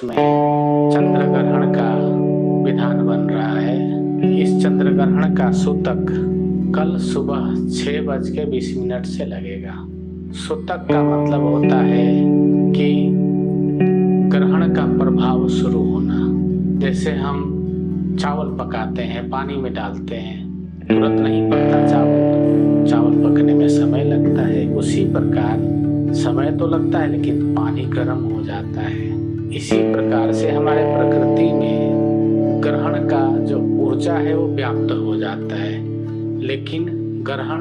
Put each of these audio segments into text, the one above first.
में चंद्र ग्रहण का विधान बन रहा है। इस चंद्र ग्रहण का सूतक कल सुबह 6:20 से लगेगा। सूतक का मतलब होता है कि ग्रहण का प्रभाव शुरू होना। जैसे हम चावल पकाते हैं, पानी में डालते हैं, तुरंत नहीं पकता चावल पकने में समय लगता है। उसी प्रकार समय तो लगता है लेकिन पानी गर्म हो जाता है। इसी प्रकार से हमारे प्रकृति में ग्रहण का जो ऊर्जा है वो व्याप्त हो जाता है, लेकिन ग्रहण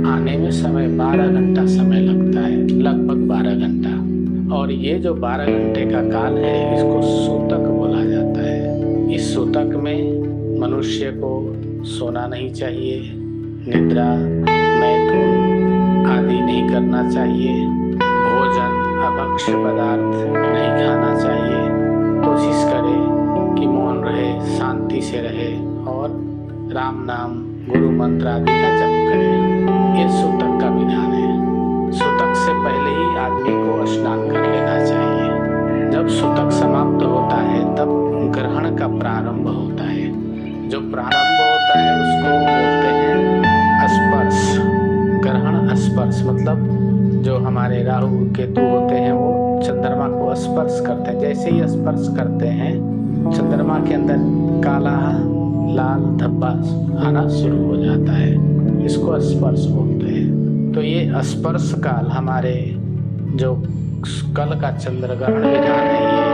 आने में समय 12 घंटा समय लगता है, लगभग 12 घंटा। और ये जो 12 घंटे का काल है इसको सूतक बोला जाता है। इस सूतक में मनुष्य को सोना नहीं चाहिए, निद्रा, मैथुन आदि नहीं करना चाहिए, भोजन अभक्ष्य पदार्थ नहीं खाना चाहिए। कोशिश करे कि मौन रहे, शांति से रहे और राम नाम गुरु मंत्र आदि का जप करे। ये सूतक का विधान है। सूतक से पहले ही आदमी को स्नान कर लेना चाहिए। जब सूतक समाप्त होता है तब ग्रहण का प्रारंभ होता है। जो प्रारंभ होता है उसको बोलते हैं स्पर्श। ग्रहण स्पर्श मतलब जो हमारे राहु केतु होते हैं वो चंद्रमा को स्पर्श करते हैं। जैसे ही स्पर्श करते हैं चंद्रमा के अंदर काला लाल धब्बा आना शुरू हो जाता है, इसको स्पर्श बोलते हैं। तो ये स्पर्श काल हमारे जो कल का चंद्र ग्रहण विधान है ये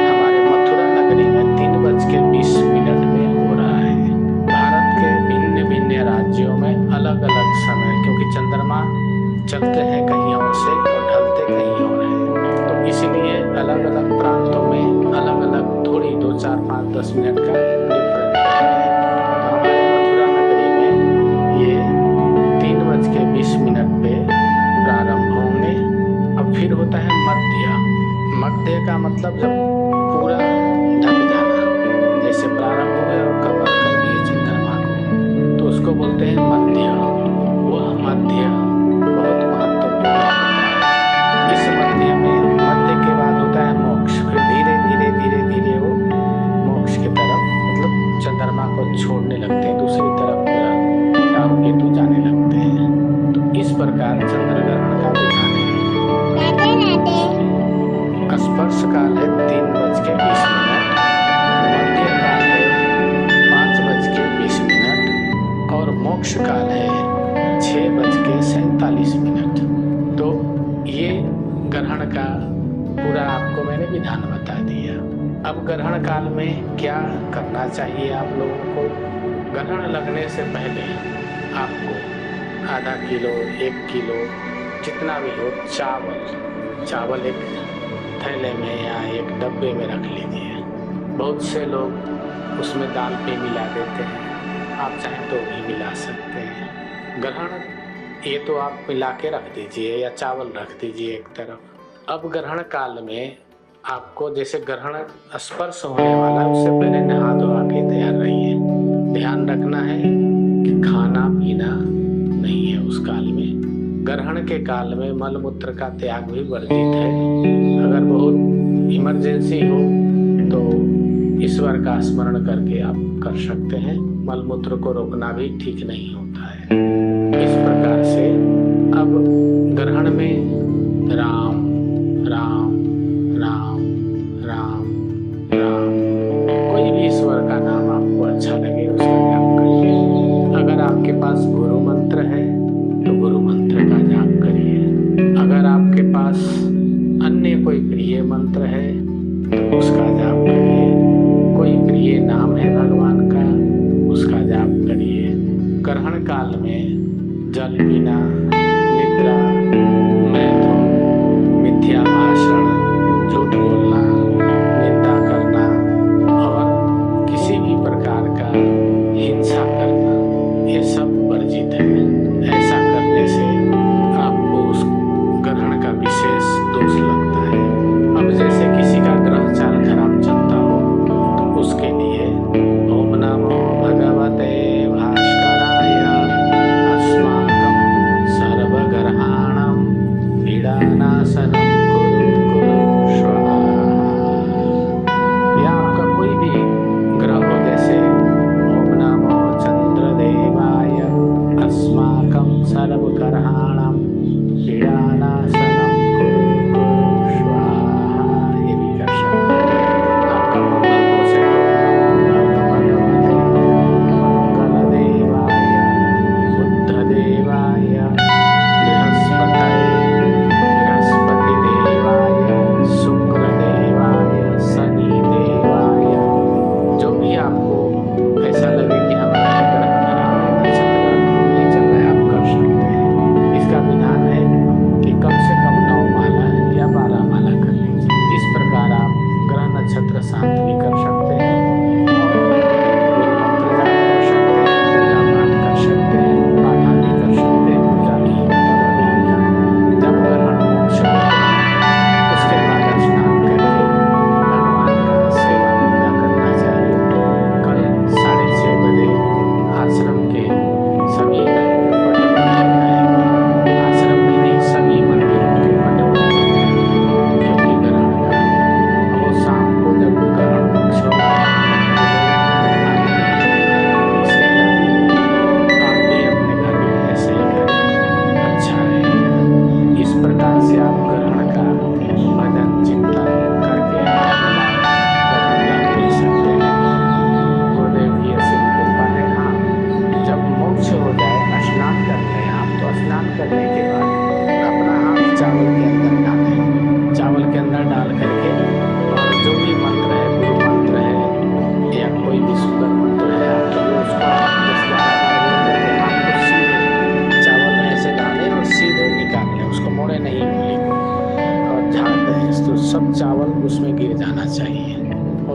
हमारे मथुरा नगरी में 3:20 में हो रहा है। भारत के भिन्न भिन्न राज्यों में अलग अलग समय, क्योंकि चंद्रमा चलते हैं कहीं और से और ढलते कहीं और हैं, तो इसलिए अलग अलग प्रांतों में अलग अलग थोड़ी 2, 4, 5, 10 मिनट का डिफरेंस है। तो हमारे मथुरा नगरी में ये 3:20 पे प्रारंभ होंगे। अब फिर होता है मध्य। मध्य का मतलब जब पूरा ढक जाना, जैसे प्रारंभ हो गया और कवर कर दिए चंद्रमा को, तो उसको बोलते हैं मध्य। वह मध्य बहुत महत्वपूर्ण है। इस मध्य के बाद होता है मोक्ष। फिर धीरे धीरे वो मोक्ष की तरफ मतलब चंद्रमा को छोड़ने लगते हैं, दूसरी तरफ राहु केतु जाने लगते हैं। तो इस प्रकार चंद्र ग्रहण का विधान है। स्पर्श काल है 3:20, मध्य काल है 5:20 और मोक्ष काल है 6:47। तो ये ग्रहण का पूरा आपको मैंने विधान बता दिया। अब ग्रहण काल में क्या करना चाहिए आप लोगों को? ग्रहण लगने से पहले आपको आधा किलो 1 किलो जितना भी हो चावल एक थैले में या एक डब्बे में रख लीजिए। बहुत से लोग उसमें दाल पे मिला देते हैं, आप चाहें तो भी मिला सकते हैं। ग्रहण ये तो आप मिला के रख दीजिए या चावल रख दीजिए एक तरफ। अब ग्रहण काल में आपको जैसे ग्रहण स्पर्श होने वाला है उससे पहले नहा धोआ के तैयार रहिए। ध्यान रखना है कि खाना पीना नहीं है उस काल में। ग्रहण के काल में मल मूत्र का त्याग भी वर्जित है। अगर बहुत इमरजेंसी हो तो ईश्वर का स्मरण करके आप कर सकते हैं। मल मूत्र को रोकना भी ठीक नहीं होता है। इस प्रकार से अब ग्रहण में राम राम राम राम राम कोई भी ईश्वर का नाम आपको अच्छा लगे उसका जाप करिए। अगर आपके पास गुरु मंत्र है तो गुरु मंत्र का जाप करिए। अगर आपके पास अन्य कोई प्रिय मंत्र है तो उसका जाप करिए। कोई प्रिय नाम है भगवान का उसका जाप करिए। ग्रहण काल में जल पीना, निद्रा, मैथुन, मिथ्या भाषण, झूठ बोलना, निंदा करना और किसी भी प्रकार का हिंसा करना ये सब वर्जित है। ऐसा करने से आपको उस ग्रहण का विशेष दोष लगता है। अब जैसे किसी का ग्रह चाल खराब चलता हो तो उसके लिए ओम नमो भगवते भास्कराय अस्माकं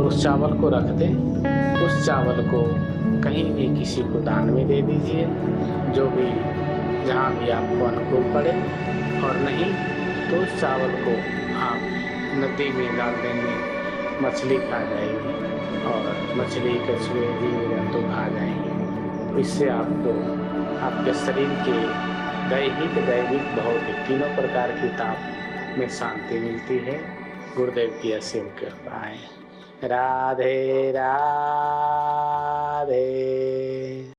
उस चावल को रख दें। उस चावल को कहीं भी किसी को दान में दे दीजिए, जो भी जहाँ भी आपको अनुकूल पड़े। और नहीं तो उस चावल को आप नदी में डाल देंगे, मछली खा जाएगी और मछली, कछुए, जीव जंतु खा जाएंगे। तो इससे आपको आपके शरीर के दैहिक, दैविक, भौतिक तीनों प्रकार की ताप में शांति मिलती है। गुरुदेव की असीम कृपा है। राधे राधे।